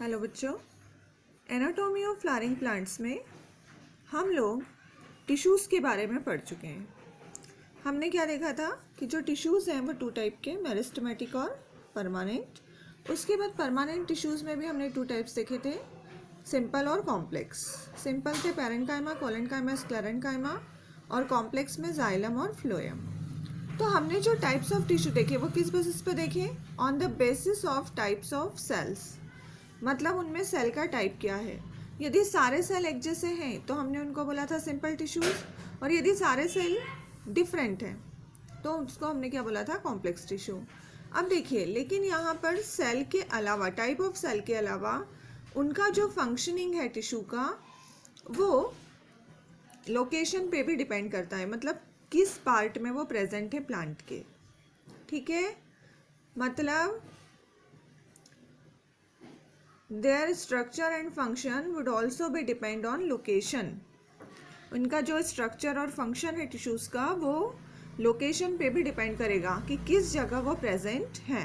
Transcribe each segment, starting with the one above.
Hello बच्चों, anatomy of flowering plants में हम लोग टिश्यूज़ के बारे में पढ़ चुके हैं। हमने क्या देखा था कि जो टिश्यूज़ हैं वो टू टाइप के, मेरिस्टेमेटिक और परमानेंट। उसके बाद परमानेंट टिश्यूज़ में भी हमने टू टाइप्स देखे थे, सिंपल और कॉम्प्लेक्स। सिंपल थे पैरेन्काइमा, कोलेन्काइमा, स्क्लेरेन्काइमा, और कॉम्प्लेक्स में जाइलम और फ्लोएम। तो हमने जो टाइप्स ऑफ टिश्यू देखे वो किस बेसिस पे देखे? On the basis of types of cells, मतलब उनमें सेल का टाइप क्या है। यदि सारे सेल एक जैसे हैं तो हमने उनको बोला था सिंपल टिश्यूज, और यदि सारे सेल डिफरेंट हैं तो उसको हमने क्या बोला था? Complex tissue. अब देखिए, लेकिन यहाँ पर सेल के अलावा, टाइप ऑफ सेल के अलावा, उनका जो फंक्शनिंग है टिश्यू का, वो लोकेशन पे भी डिपेंड करता है, मतलब किस पार्ट में वो प्रेजेंट है प्लांट के। ठीक है, मतलब their structure and function would also be depend on location। उनका जो स्ट्रक्चर और फंक्शन है टिश्यूज़ का, वो लोकेशन पे भी डिपेंड करेगा कि किस जगह वो प्रेजेंट है।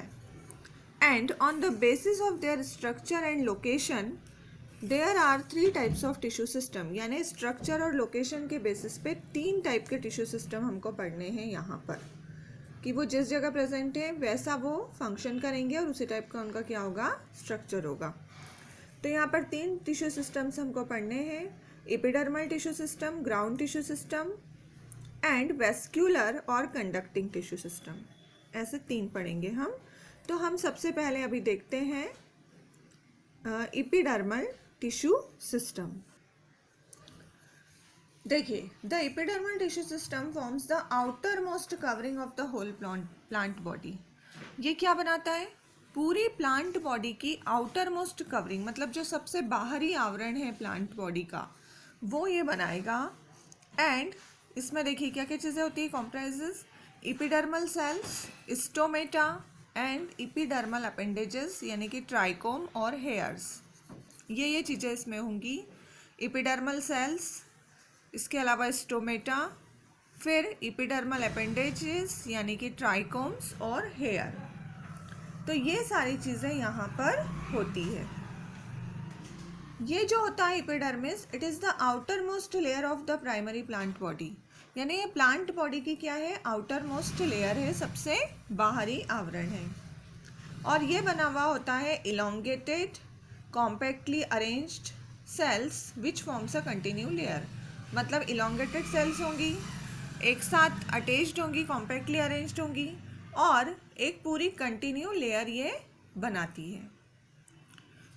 And on the basis of their structure and location there are three types of tissue system. यानी स्ट्रक्चर और लोकेशन के बेसिस पे तीन टाइप के टिश्यू सिस्टम हमको पढ़ने हैं यहाँ पर, कि वो जिस जगह प्रेजेंट है वैसा वो फंक्शन करेंगे और उसी टाइप का उनका क्या होगा? स्ट्रक्चर होगा। तो यहाँ पर तीन टिश्यू सिस्टम्स हमको पढ़ने हैं, epidermal tissue system, ground tissue system and vascular और कंडक्टिंग टिश्यू सिस्टम। ऐसे तीन पढ़ेंगे हम। तो हम सबसे पहले अभी देखते हैं एपिडर्मल टिश्यू सिस्टम। देखिए, the epidermal tissue system forms the outermost covering of the whole plant body. ये क्या बनाता है? पूरी प्लांट बॉडी की आउटर मोस्ट कवरिंग, मतलब जो सबसे बाहरी आवरण है प्लांट बॉडी का, वो ये बनाएगा। एंड इसमें देखिए क्या क्या चीज़ें होती है? Comprises epidermal cells, stomata and epidermal appendages, यानी कि ट्राइकोम और हेयर्स। ये चीज़ें इसमें होंगी। एपिडर्मल सेल्स, इसके अलावा स्टोमेटा, फिर एपिडर्मल अपेंडेजेस यानी कि ट्राइकोम्स और हेयर। तो ये सारी चीज़ें यहाँ पर होती है। ये जो होता है epidermis, it is the outer most layer of the primary plant body. यानी ये प्लांट बॉडी की क्या है? आउटर मोस्ट लेयर है, सबसे बाहरी आवरण है। और ये बना हुआ होता है elongated compactly arranged cells which forms a continue layer. मतलब इलोंगेटेड सेल्स होंगी, एक साथ अटैच्ड होंगी, कॉम्पैक्टली अरेंज्ड होंगी, और एक पूरी कंटिन्यू लेयर ये बनाती है।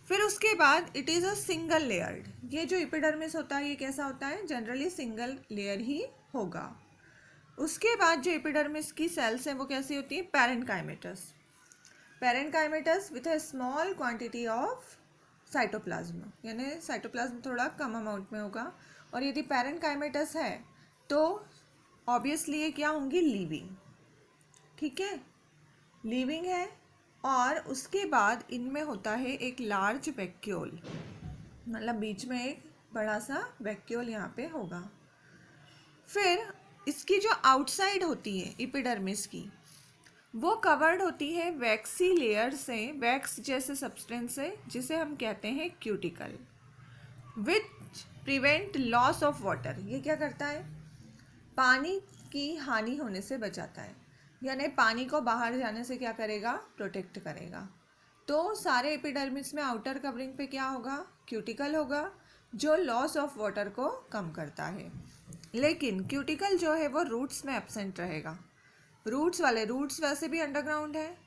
फिर उसके बाद it is a single layered. ये जो एपिडर्मिस होता है ये कैसा होता है? जनरली सिंगल लेयर ही होगा। उसके बाद जो एपिडर्मिस की सेल्स हैं वो कैसी होती है? Parenchymatous. Parenchymatous with a small quantity of cytoplasm, यानी साइटोप्लाज्म थोड़ा कम अमाउंट में होगा। और यदि पैरेन्काइमेटस है तो ऑब्वियसली ये क्या होंगी? लिविंग। ठीक है, लिविंग है। और उसके बाद इनमें होता है एक लार्ज वैक्यूल, मतलब बीच में एक बड़ा सा वैक्यूल यहाँ पे होगा। फिर इसकी जो आउटसाइड होती है एपिडर्मिस की, वो कवर्ड होती है वैक्सी लेयर से, वैक्स जैसे सब्सटेंस से, जिसे हम कहते हैं cuticle, which prevent loss of water. ये क्या करता है? पानी की हानि होने से बचाता है, यानी पानी को बाहर जाने से क्या करेगा? प्रोटेक्ट करेगा। तो सारे एपिडर्मिस में आउटर कवरिंग पे क्या होगा? क्यूटिकल होगा, जो लॉस ऑफ वाटर को कम करता है। लेकिन क्यूटिकल जो है वो रूट्स में एब्सेंट रहेगा। रूट्स वैसे भी अंडरग्राउंड है,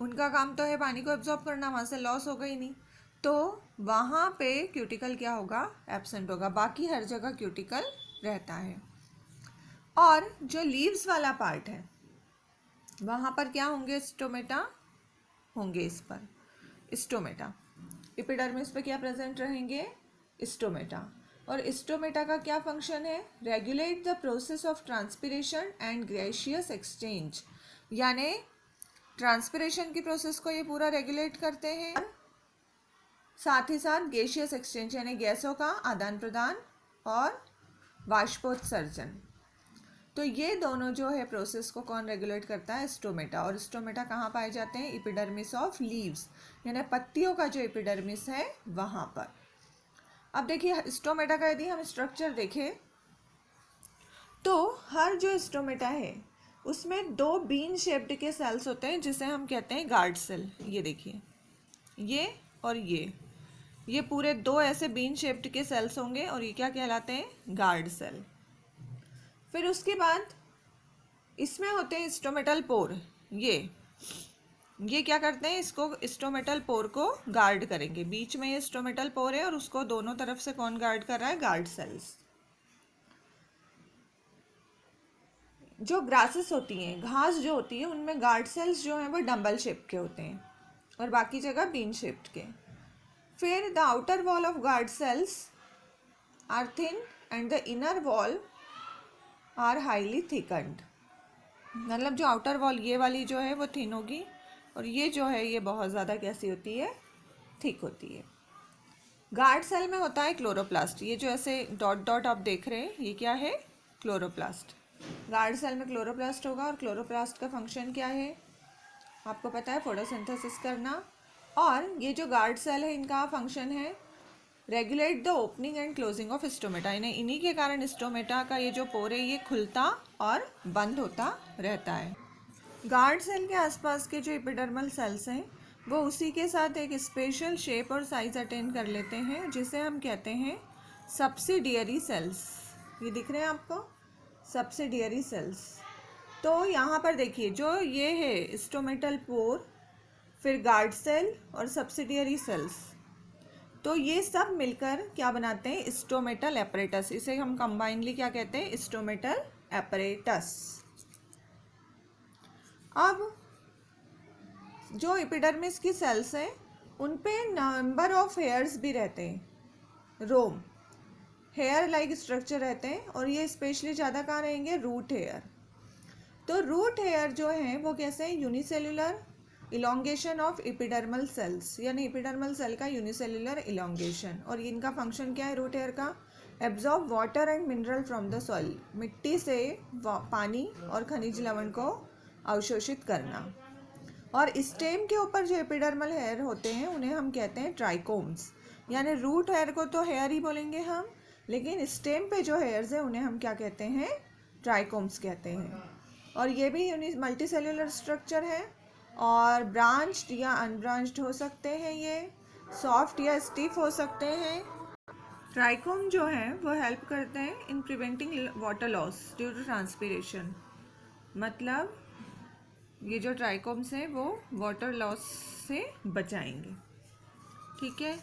उनका काम तो है पानी को एब्जॉर्ब करना, वहाँ से लॉस होगा ही नहीं, तो वहाँ पे क्यूटिकल क्या होगा? एब्सेंट होगा। बाकी हर जगह क्यूटिकल रहता है। और जो लीव्स वाला पार्ट है वहाँ पर क्या होंगे? स्टोमेटा होंगे। इस पर स्टोमेटा, एपिडर्मिस पे क्या प्रेजेंट रहेंगे? स्टोमेटा। और स्टोमेटा का क्या फंक्शन है? Regulate the process of transpiration and gaseous exchange. यानी ट्रांसपिरेशन की प्रोसेस को ये पूरा रेगुलेट करते हैं, साथ ही साथ गैसियस एक्सचेंज यानी गैसों का आदान प्रदान और वाष्पोत्सर्जन। तो ये दोनों जो है प्रोसेस को कौन रेगुलेट करता है? स्टोमेटा। और स्टोमेटा कहाँ पाए जाते हैं? एपिडर्मिस ऑफ लीव्स, यानी पत्तियों का जो एपिडर्मिस है वहाँ पर। अब देखिए स्टोमेटा का यदि हम स्ट्रक्चर देखें तो हर जो स्टोमेटा है उसमें 2 बीन शेप्ड के सेल्स होते हैं जिसे हम कहते हैं गार्ड सेल। ये देखिए, ये और ये पूरे 2 ऐसे बीन शेप्ड के सेल्स होंगे और ये क्या कहलाते हैं? Guard cell. फिर उसके बाद इसमें होते हैं स्टोमेटल पोर। ये क्या करते हैं? इसको स्टोमेटल पोर को गार्ड करेंगे। बीच में ये स्टोमेटल पोर है और उसको दोनों तरफ से कौन गार्ड कर रहा है? Guard cells. जो ग्रासेस होती हैं, घास जो होती है, उनमें गार्ड सेल्स जो हैं वो डंबल शेप के होते हैं और बाकी जगह बीन शेप्ड के। फिर the outer wall of guard cells are thin and the inner wall are highly thickened. मतलब जो आउटर वॉल ये वाली जो है वो थिन होगी और ये जो है ये बहुत ज़्यादा कैसी होती है? थिक होती है। गार्ड सेल में होता है क्लोरोप्लास्ट। ये जो ऐसे डॉट डॉट आप देख रहे हैं ये क्या है? क्लोरोप्लास्ट। गार्ड सेल में क्लोरोप्लास्ट होगा और क्लोरोप्लास्ट का फंक्शन क्या है? आपको पता है, फोटोसिंथेसिस करना। और ये जो गार्ड सेल है इनका फंक्शन है regulate the opening and closing of stomata. इन्हीं के कारण स्टोमेटा का ये जो पोर है ये खुलता और बंद होता रहता है। गार्ड सेल के आसपास के जो एपिडर्मल सेल्स हैं वो उसी के साथ एक स्पेशल शेप और साइज अटेन कर लेते हैं जिसे हम कहते हैं सब्सिडियरी सेल्स। ये दिख रहे हैं आपको? Subsidiary cells. तो यहाँ पर देखिए जो ये है स्टोमेटल पोर, फिर गार्ड सेल और सब्सिडियरी सेल्स, तो ये सब मिलकर क्या बनाते हैं? Stomatal apparatus. इसे हम कंबाइनली क्या कहते हैं? Stomatal apparatus. अब जो एपिडर्मिस की सेल्स हैं उन पे नंबर ऑफ हेयर्स भी रहते हैं, रोम हेयर लाइक स्ट्रक्चर रहते हैं और ये स्पेशली ज़्यादा कहाँ रहेंगे? Root hair. तो रूट हेयर जो हैं वो कैसे हैं? Unicellular elongation of epidermal cells, यानी एपिडर्मल सेल का यूनिसेल्युलर इलोंगेशन। और इनका फंक्शन क्या है रूट हेयर का? Absorb water and mineral from the soil, मिट्टी से पानी और खनिज लवण को अवशोषित करना। और स्टेम के ऊपर जो एपिडर्मल हेयर होते हैं उन्हें हम कहते हैं ट्राइकोम्स। यानी रूट हेयर को तो हेयर ही बोलेंगे हम, लेकिन स्टेम पे जो हेयर्स हैं उन्हें हम क्या कहते हैं? ट्राइकोम्स कहते हैं। और ये भी मल्टी सेल्युलर स्ट्रक्चर है और ब्रांच्ड या अनब्रांच्ड हो सकते हैं, ये सॉफ्ट या स्टिफ हो सकते हैं। ट्राइकोम जो है वो हेल्प करते हैं in preventing water loss due to transpiration. मतलब ये जो ट्राइकोम्स हैं वो वाटर लॉस से बचाएंगे। ठीक है,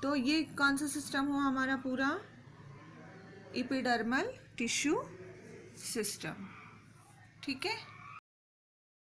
तो ये कौन सा सिस्टम हुआ हमारा? पूरा एपिडर्मल टिश्यू सिस्टम। ठीक है।